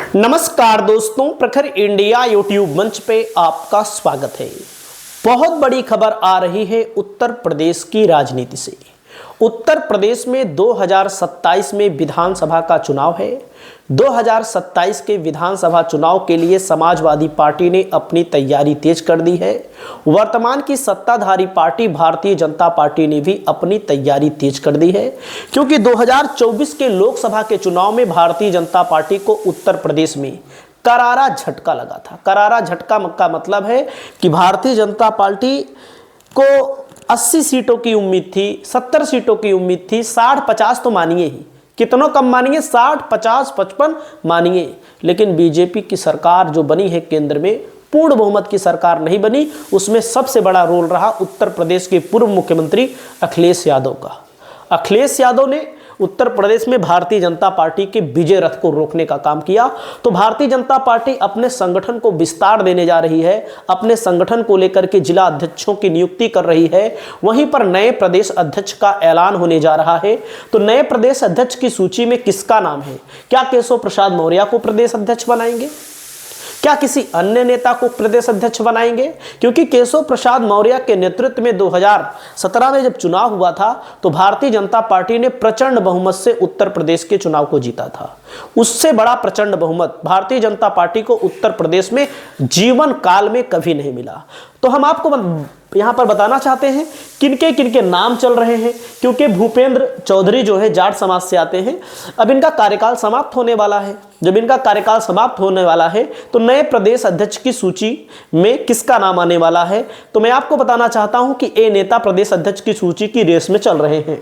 नमस्कार दोस्तों, प्रखर इंडिया यूट्यूब मंच पे आपका स्वागत है। बहुत बड़ी खबर आ रही है उत्तर प्रदेश की राजनीति से। उत्तर प्रदेश में 2027 में विधानसभा का चुनाव है। 2027 के विधानसभा चुनाव के लिए समाजवादी पार्टी ने अपनी तैयारी तेज कर दी है। वर्तमान की सत्ताधारी पार्टी भारतीय जनता पार्टी ने भी अपनी तैयारी तेज कर दी है, क्योंकि 2024 के लोकसभा के चुनाव में भारतीय जनता पार्टी को उत्तर प्रदेश में करारा झटका लगा था। करारा झटका का मतलब है कि भारतीय जनता पार्टी को 80 सीटों की उम्मीद थी, 70 सीटों की उम्मीद थी, 60-50 तो मानिए ही, कितनों कम मानिए, 60, 50, 55 मानिए, लेकिन बीजेपी की सरकार जो बनी है केंद्र में, पूर्ण बहुमत की सरकार नहीं बनी। उसमें सबसे बड़ा रोल रहा उत्तर प्रदेश के पूर्व मुख्यमंत्री अखिलेश यादव का। अखिलेश यादव ने उत्तर प्रदेश में भारतीय जनता पार्टी के विजय रथ को रोकने का काम किया। तो भारतीय जनता पार्टी अपने संगठन को विस्तार देने जा रही है, अपने संगठन को लेकर के जिला अध्यक्षों की नियुक्ति कर रही है। वहीं पर नए प्रदेश अध्यक्ष का ऐलान होने जा रहा है। तो नए प्रदेश अध्यक्ष की सूची में किसका नाम है? क्या केशव प्रसाद मौर्य को प्रदेश अध्यक्ष बनाएंगे? क्या किसी अन्य नेता को प्रदेश अध्यक्ष बनाएंगे? क्योंकि केशव प्रसाद मौर्य के नेतृत्व में 2017 में जब चुनाव हुआ था तो भारतीय जनता पार्टी ने प्रचंड बहुमत से उत्तर प्रदेश के चुनाव को जीता था। उससे बड़ा प्रचंड बहुमत भारतीय जनता पार्टी को उत्तर प्रदेश में जीवन काल में कभी नहीं मिला। तो हम आपको यहां पर बताना चाहते हैं किनके किनके नाम चल रहे हैं, क्योंकि भूपेंद्र चौधरी जो है जाट समाज से आते हैं। अब इनका कार्यकाल समाप्त होने वाला है। जब इनका कार्यकाल समाप्त होने वाला है तो नए प्रदेश अध्यक्ष की सूची में किसका नाम आने वाला है? तो मैं आपको बताना चाहता हूं कि ये नेता प्रदेश अध्यक्ष की सूची की रेस में चल रहे हैं।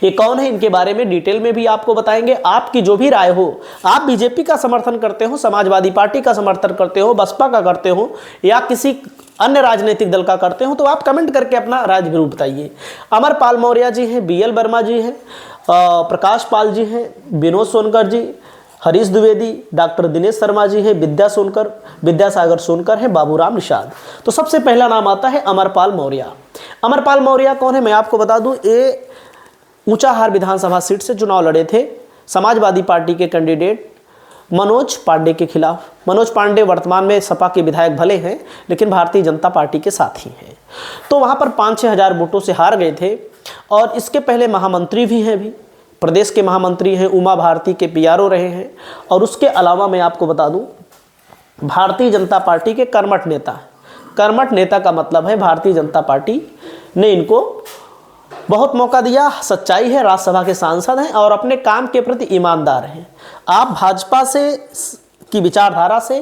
ये कौन है, इनके बारे में डिटेल में भी आपको बताएंगे। आपकी जो भी राय हो, आप बीजेपी का समर्थन करते हो, समाजवादी पार्टी का समर्थन करते हो, बसपा का करते हो या किसी अन्य राजनीतिक दल का करते हो, तो आप कमेंट करके अपना राय जरूर बताइए। अमरपाल मौर्य जी हैं, BL वर्मा जी हैं, प्रकाश पाल जी हैं, विनोद सोनकर जी, हरीश द्विवेदी, डॉक्टर दिनेश शर्मा जी हैं, विद्यासागर सोनकर हैं, बाबूराम निषाद। तो सबसे पहला नाम आता है अमरपाल मौर्य। अमरपाल मौर्य कौन है मैं आपको बता दूं। ये ऊंचाहार विधानसभा सीट से चुनाव लड़े थे समाजवादी पार्टी के कैंडिडेट मनोज पांडे के खिलाफ। मनोज पांडे वर्तमान में सपा के विधायक भले हैं, लेकिन भारतीय जनता पार्टी के साथ ही हैं। तो वहां पर 5-6 हजार वोटों से हार गए थे। और इसके पहले महामंत्री भी हैं, भी प्रदेश के महामंत्री हैं, उमा भारती के PRO रहे हैं। और उसके अलावा मैं आपको बता दूं, भारतीय जनता पार्टी के कर्मठ नेता। कर्मठ नेता का मतलब है भारतीय जनता पार्टी ने इनको बहुत मौका दिया, सच्चाई है, राज्यसभा के सांसद हैं और अपने काम के प्रति ईमानदार हैं। आप भाजपा से की विचारधारा से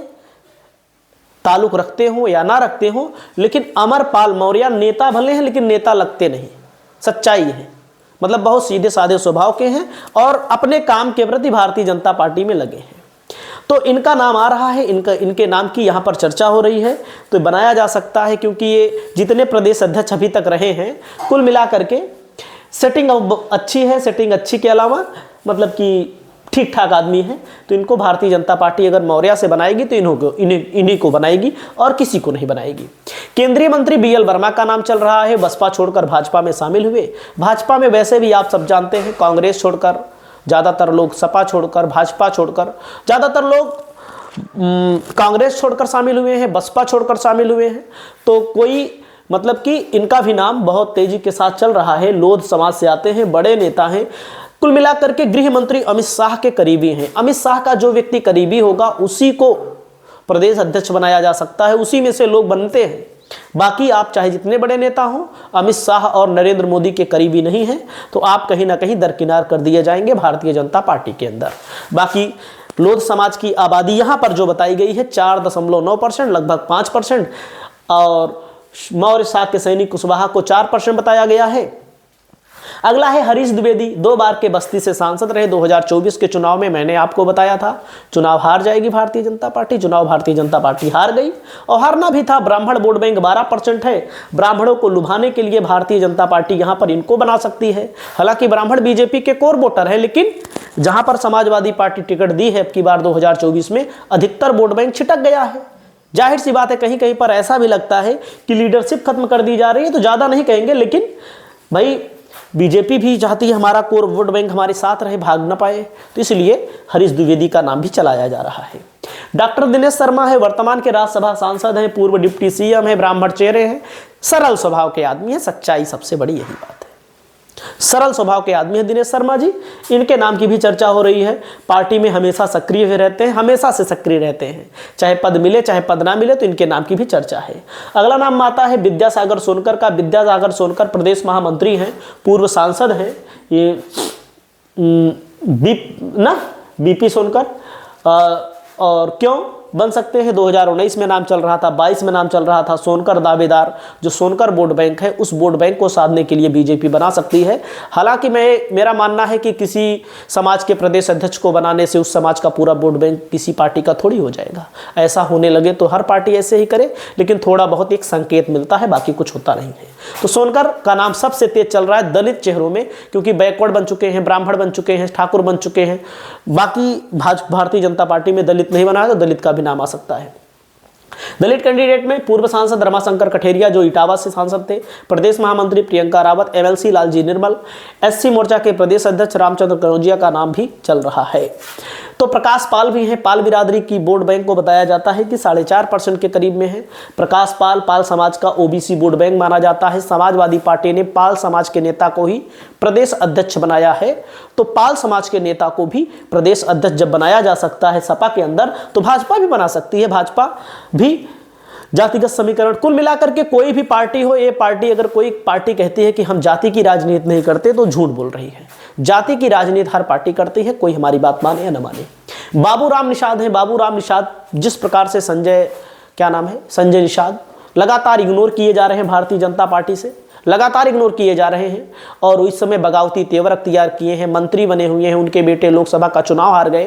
ताल्लुक रखते हो या ना रखते हो, लेकिन अमरपाल मौर्य नेता भले हैं लेकिन नेता लगते नहीं, सच्चाई है। मतलब बहुत सीधे साधे स्वभाव के हैं और अपने काम के प्रति भारतीय जनता पार्टी में लगे हैं। तो इनका नाम आ रहा है, इनके नाम की यहाँ पर चर्चा हो रही है। तो बनाया जा सकता है, क्योंकि ये जितने प्रदेश अध्यक्ष अभी तक रहे हैं कुल मिलाकर के सेटिंग अच्छी है। सेटिंग अच्छी के अलावा मतलब कि ठीक ठाक आदमी है। तो इनको भारतीय जनता पार्टी अगर मौर्य से बनाएगी तो इन्हीं को बनाएगी और किसी को नहीं बनाएगी। केंद्रीय मंत्री BL वर्मा का नाम चल रहा है। बसपा छोड़कर भाजपा में शामिल हुए। भाजपा में वैसे भी आप सब जानते हैं, कांग्रेस छोड़कर ज़्यादातर लोग, सपा छोड़कर, भाजपा छोड़कर ज़्यादातर लोग कांग्रेस छोड़कर शामिल हुए हैं, बसपा छोड़कर शामिल हुए हैं। तो कोई मतलब कि इनका भी नाम बहुत तेजी के साथ चल रहा है। लोध समाज से आते हैं, बड़े नेता हैं। कुल मिलाकर के गृह मंत्री अमित शाह के करीबी हैं। अमित शाह का जो व्यक्ति करीबी होगा उसी को प्रदेश अध्यक्ष बनाया जा सकता है, उसी में से लोग बनते हैं। बाकी आप चाहे जितने बड़े नेता हों, अमित शाह और नरेंद्र मोदी के करीबी नहीं हैं, तो आप कहीं ना कहीं दरकिनार कर दिए जाएंगे भारतीय जनता पार्टी के अंदर। बाकी लोध समाज की आबादी यहाँ पर जो बताई गई है 4.9%, लगभग 5%। और मौर्य शाह के सैनिक कुशवाहा को 4% बताया गया है। अगला है हरीश द्विवेदी। 2 बार के बस्ती से सांसद रहे। 2024 के चुनाव में मैंने आपको बताया था चुनाव हार जाएगी भारतीय जनता पार्टी। चुनाव भारतीय जनता पार्टी हार गई और हारना भी था। ब्राह्मण वोट बैंक 12% है। ब्राह्मणों को लुभाने के लिए भारतीय जनता पार्टी यहाँ पर इनको बना सकती है। हालांकि ब्राह्मण बीजेपी के कोर वोटर है, लेकिन जहां पर समाजवादी पार्टी टिकट दी है अब की बार 2024 में, अधिकतर वोट बैंक छिटक गया है। जाहिर सी बात है, कहीं कहीं पर ऐसा भी लगता है कि लीडरशिप खत्म कर दी जा रही है। तो ज़्यादा नहीं कहेंगे, लेकिन भाई बीजेपी भी चाहती है हमारा कोर वोट बैंक हमारे साथ रहे, भाग न पाए, तो इसलिए हरीश द्विवेदी का नाम भी चलाया जा रहा है। डॉक्टर दिनेश शर्मा है, वर्तमान के राज्यसभा सांसद हैं, पूर्व डिप्टी सीएम है, ब्राह्मण चेहरे हैं, सरल स्वभाव के आदमी है, सच्चाई सबसे बड़ी यही बात है। सरल स्वभाव के आदमी है दिनेश शर्मा जी, इनके नाम की भी चर्चा हो रही है। पार्टी में हमेशा सक्रिय रहते हैं, हमेशा से सक्रिय रहते हैं, चाहे पद मिले चाहे पद ना मिले, तो इनके नाम की भी चर्चा है। अगला नाम आता है विद्यासागर सोनकर का। विद्यासागर सोनकर प्रदेश महामंत्री हैं, पूर्व सांसद हैं, ये बीपी सोनकर। और क्यों बन सकते हैं, 2019 में नाम चल रहा था, 22 में नाम चल रहा था। सोनकर दावेदार, जो सोनकर वोट बैंक है, उस वोट बैंक को साधने के लिए बीजेपी बना सकती है। हालांकि मेरा मानना है कि किसी समाज के प्रदेश अध्यक्ष को बनाने से उस समाज का पूरा वोट बैंक किसी पार्टी का थोड़ी हो जाएगा। ऐसा होने लगे तो हर पार्टी ऐसे ही करे, लेकिन थोड़ा बहुत एक संकेत मिलता है, बाकी कुछ होता नहीं है। तो सोनकर का नाम सबसे तेज चल रहा है दलित चेहरों में, क्योंकि बैकवर्ड बन चुके हैं, ब्राह्मण बन चुके हैं, ठाकुर बन चुके हैं। बाकी भारतीय जनता पार्टी में दलित नहीं बना है, तो दलित का भी नाम आ सकता है। दलित कैंडिडेट में पूर्व सांसद रमाशंकर कठेरिया, जो इटावा से सांसद थे, प्रदेश महामंत्री प्रियंका रावत, एमएलसी लालजी निर्मल, एससी मोर्चा के प्रदेश अध्यक्ष रामचंद्र कनौजिया का नाम भी चल रहा है। तो प्रकाश पाल भी हैं। पाल बिरादरी की वोट बैंक को बताया जाता है कि 4.5% के करीब में है। प्रकाश पाल समाज का ओबीसी वोट बैंक माना जाता है। समाजवादी पार्टी ने पाल समाज के नेता को ही प्रदेश अध्यक्ष बनाया है। तो पाल समाज के नेता को भी प्रदेश अध्यक्ष जब बनाया जा सकता है सपा के अंदर, तो भाजपा भी बना सकती है। भाजपा भी जातिगत समीकरण, कुल मिलाकर के कोई भी पार्टी हो, ये पार्टी अगर कोई पार्टी कहती है कि हम जाति की राजनीति नहीं करते, तो झूठ बोल रही है। जाति की राजनीति हर पार्टी करती है, कोई हमारी बात माने या न माने। बाबूराम निषाद हैं। बाबूराम निषाद, जिस प्रकार से संजय निषाद लगातार इग्नोर किए जा रहे हैं भारतीय जनता पार्टी से, लगातार इग्नोर किए जा रहे हैं, और इस समय बगावती तेवर अख्तियार किए हैं, मंत्री बने हुए हैं, उनके बेटे लोकसभा का चुनाव हार गए।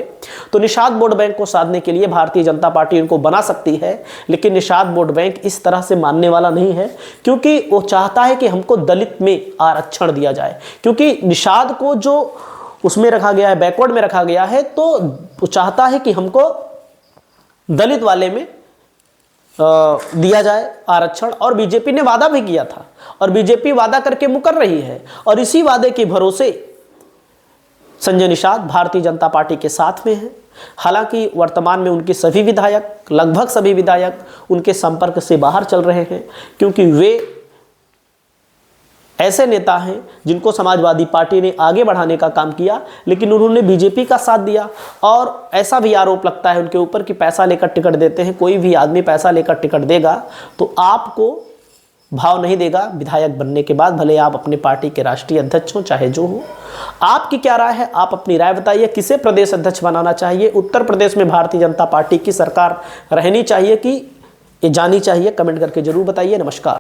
तो निषाद वोट बैंक को साधने के लिए भारतीय जनता पार्टी इनको बना सकती है, लेकिन निषाद वोट बैंक इस तरह से मानने वाला नहीं है, क्योंकि वो चाहता है कि हमको दलित में आरक्षण दिया जाए। क्योंकि निषाद को जो उसमें रखा गया है, बैकवर्ड में रखा गया है, तो वो चाहता है कि हमको दलित वाले में दिया जाए आरक्षण। और बीजेपी ने वादा भी किया था, और बीजेपी वादा करके मुकर रही है, और इसी वादे के भरोसे संजय निषाद भारतीय जनता पार्टी के साथ में हैं। हालांकि वर्तमान में उनके सभी विधायक, लगभग सभी विधायक उनके संपर्क से बाहर चल रहे हैं, क्योंकि वे ऐसे नेता हैं जिनको समाजवादी पार्टी ने आगे बढ़ाने का काम किया, लेकिन उन्होंने बीजेपी का साथ दिया। और ऐसा भी आरोप लगता है उनके ऊपर कि पैसा लेकर टिकट देते हैं। कोई भी आदमी पैसा लेकर टिकट देगा तो आपको भाव नहीं देगा विधायक बनने के बाद, भले आप अपने पार्टी के राष्ट्रीय अध्यक्ष हो चाहे जो हो। आपकी क्या राय है, आप अपनी राय बताइए। किसे प्रदेश अध्यक्ष बनाना चाहिए? उत्तर प्रदेश में भारतीय जनता पार्टी की सरकार रहनी चाहिए कि ये जानी चाहिए? कमेंट करके जरूर बताइए। नमस्कार।